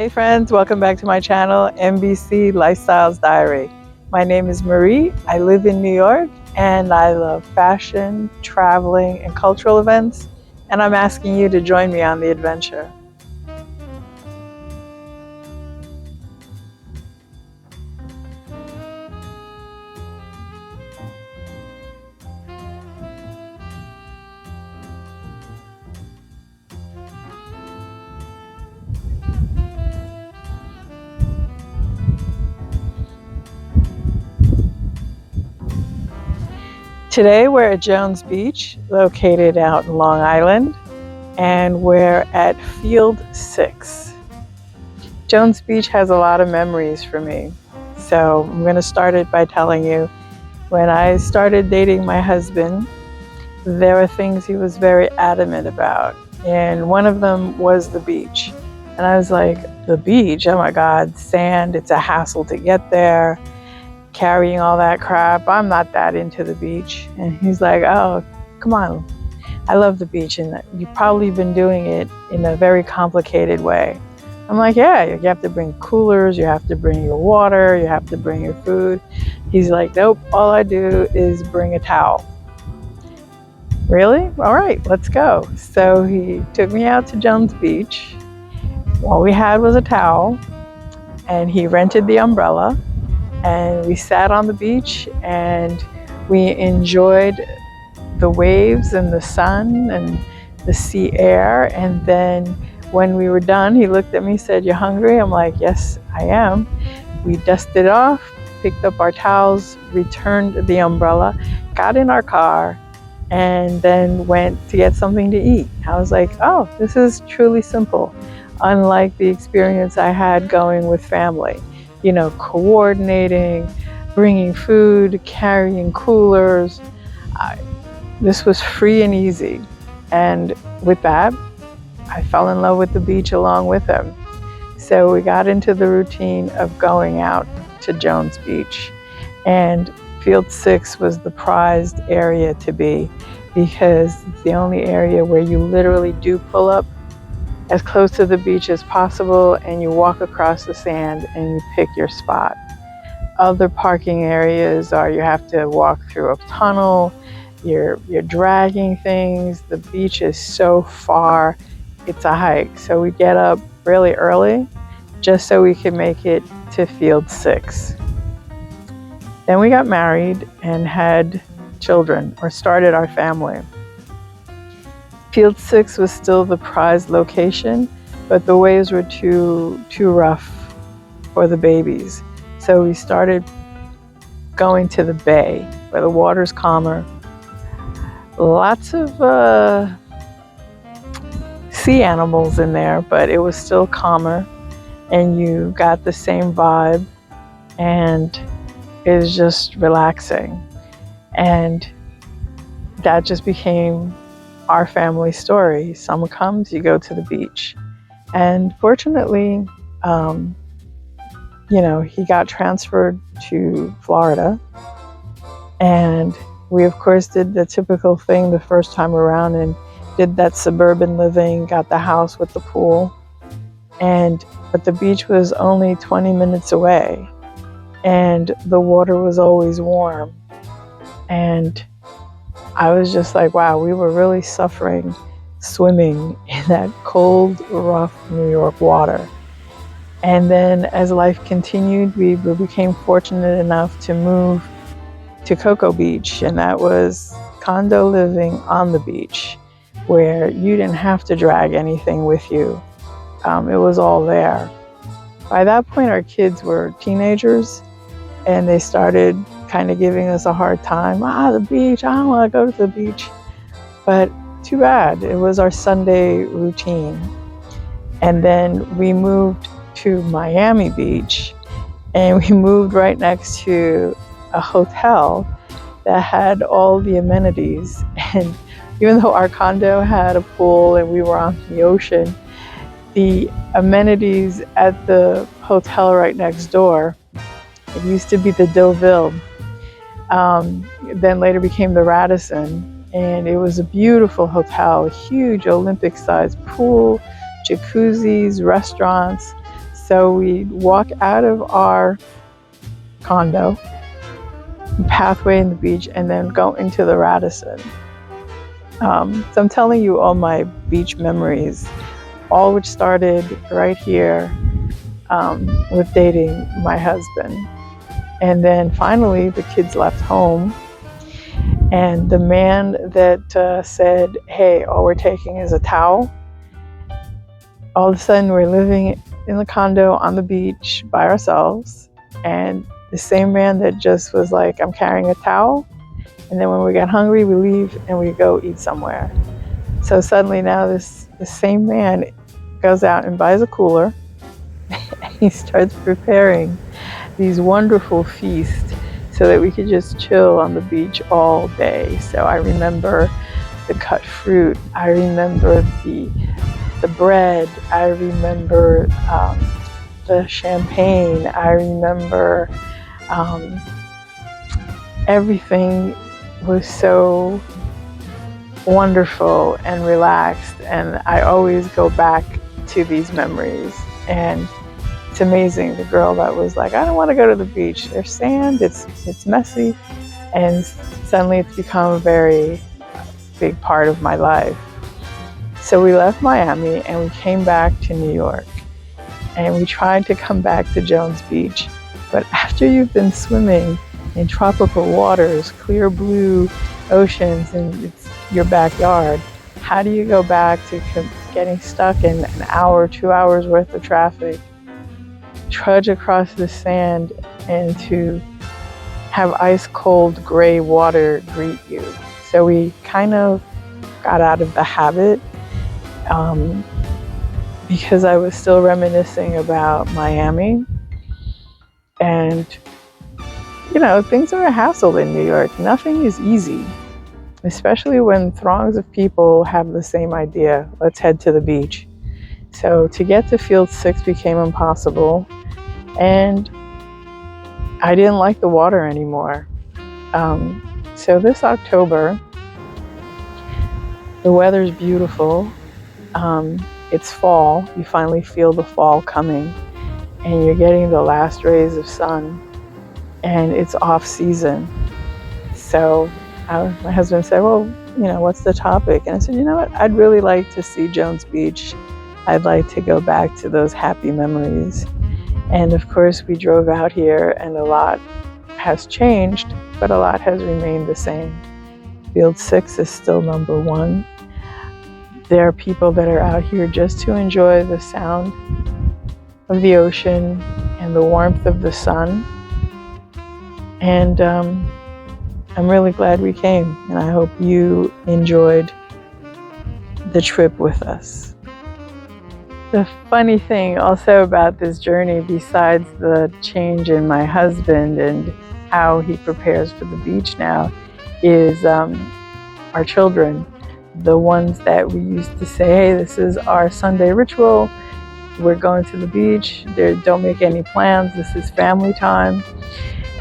Hey friends, welcome back to my channel, MBC Lifestyles Diary. My name is Marie. I live in New York and I love fashion, traveling, and cultural events, and I'm asking you to join me on the adventure. Today we're at Jones Beach, located out in Long Island, and we're at Field 6. Jones Beach has a lot of memories for me, so I'm going to start it by telling you when I started dating my husband, there were things he was very adamant about, and one of them was the beach. And I was like, the beach? Oh my God, sand, it's a hassle to get there, carrying all that crap. I'm not that into the beach. And he's like, oh, come on, I love the beach, and you've probably been doing it in a very complicated way. I'm like, yeah, you have to bring coolers, you have to bring your water, you have to bring your food. He's like, nope, all I do is bring a towel. Really? All right, let's go. So he took me out to Jones Beach. All we had was a towel, and he rented the umbrella, and we sat on the beach and we enjoyed the waves and the sun and the sea air. And then when we were done, he looked at me and said, "You hungry?" I'm like, "Yes, I am." We dusted off, picked up our towels, returned the umbrella, got in our car, and then went to get something to eat. I was like, oh, this is truly simple. Unlike the experience I had going with family, you know, coordinating, bringing food, carrying coolers. This was free and easy. And with that, I fell in love with the beach along with him. So we got into the routine of going out to Jones Beach, and Field 6 was the prized area to be, because it's the only area where you literally do pull up as close to the beach as possible and you walk across the sand and you pick your spot. Other parking areas are you have to walk through a tunnel, you're dragging things, the beach is so far, it's a hike. So we get up really early just so we could make it to Field 6. Then we got married and had children, or started our family. Field 6 was still the prized location, but the waves were too rough for the babies. So we started going to the bay where the water's calmer. Lots of sea animals in there, but it was still calmer, and you got the same vibe, and it was just relaxing. And that just became our family story. Summer comes, you go to the beach. And fortunately, he got transferred to Florida. And we, of course, did the typical thing the first time around and did that suburban living, got the house with the pool. But the beach was only 20 minutes away, and the water was always warm. And I was just like, wow, we were really suffering swimming in that cold, rough New York water. And then as life continued, we became fortunate enough to move to Cocoa Beach, and that was condo living on the beach, where you didn't have to drag anything with you. It was all there. By that point, our kids were teenagers, and they started kind of giving us a hard time. The beach, I don't want to go to the beach. But too bad, it was our Sunday routine. And then we moved to Miami Beach, and we moved right next to a hotel that had all the amenities. And even though our condo had a pool and we were on the ocean, the amenities at the hotel right next door, it used to be the Deauville, then later became the Radisson, and it was a beautiful hotel, a huge Olympic-sized pool, jacuzzis, restaurants. So we walk out of our condo, pathway in the beach, and then go into the Radisson. So I'm telling you all my beach memories, all which started right here with dating my husband. And then finally the kids left home, and the man that said, hey, all we're taking is a towel, all of a sudden we're living in the condo on the beach by ourselves. And the same man that just was like, I'm carrying a towel, and then when we get hungry we leave and we go eat somewhere. So suddenly now the same man goes out and buys a cooler and he starts preparing these wonderful feasts so that we could just chill on the beach all day. So I remember the cut fruit, I remember the bread, I remember the champagne, I remember everything was so wonderful and relaxed, and I always go back to these memories. And it's amazing, the girl that was like, I don't want to go to the beach, there's sand, it's messy, and suddenly it's become a very big part of my life. So we left Miami and we came back to New York, and we tried to come back to Jones Beach, but after you've been swimming in tropical waters, clear blue oceans, and it's your backyard, how do you go back to getting stuck in an hour, 2 hours worth of traffic, trudge across the sand, and to have ice cold gray water greet you? So we kind of got out of the habit because I was still reminiscing about Miami. And you know, things are a hassle in New York. Nothing is easy, especially when throngs of people have the same idea. Let's head to the beach. So to get to Field 6 became impossible, and I didn't like the water anymore. So this October, the weather's beautiful. It's fall. You finally feel the fall coming, and you're getting the last rays of sun, and it's off season. So my husband said, well, you know, what's the topic? And I said, you know what? I'd really like to see Jones Beach. I'd like to go back to those happy memories. And of course, we drove out here, and a lot has changed, but a lot has remained the same. Field 6 is still number one. There are people that are out here just to enjoy the sound of the ocean and the warmth of the sun. And I'm really glad we came, and I hope you enjoyed the trip with us. The funny thing also about this journey, besides the change in my husband and how he prepares for the beach now, is our children. The ones that we used to say, hey, this is our Sunday ritual, we're going to the beach, don't make any plans, this is family time.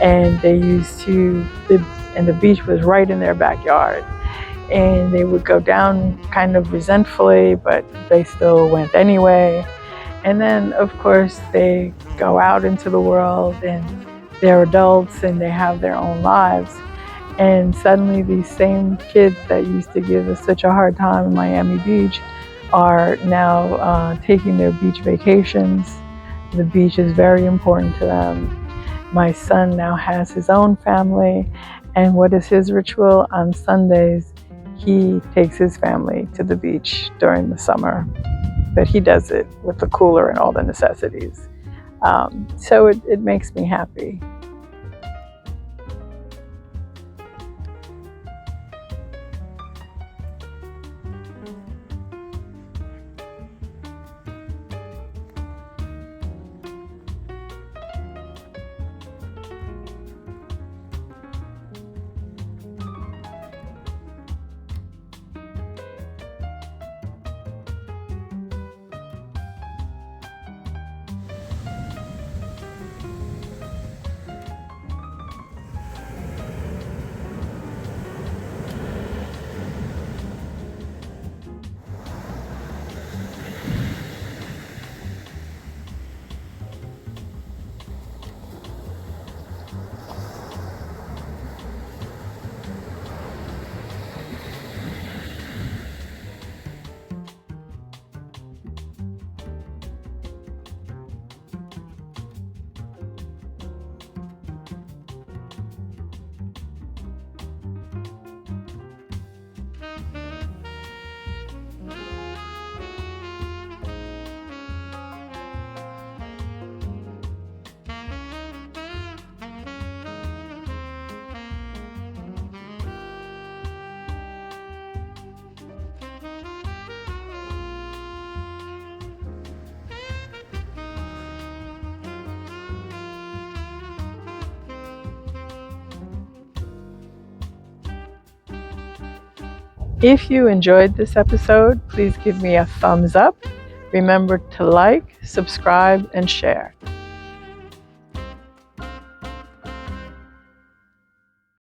And they used to, and the beach was right in their backyard. And they would go down kind of resentfully, but they still went anyway. And then, of course, they go out into the world, and they're adults, and they have their own lives. And suddenly these same kids that used to give us such a hard time in Miami Beach are now taking their beach vacations. The beach is very important to them. My son now has his own family, and what is his ritual? On Sundays, he takes his family to the beach during the summer, but he does it with the cooler and all the necessities. So it makes me happy. If you enjoyed this episode, please give me a thumbs up. Remember to like, subscribe, and share.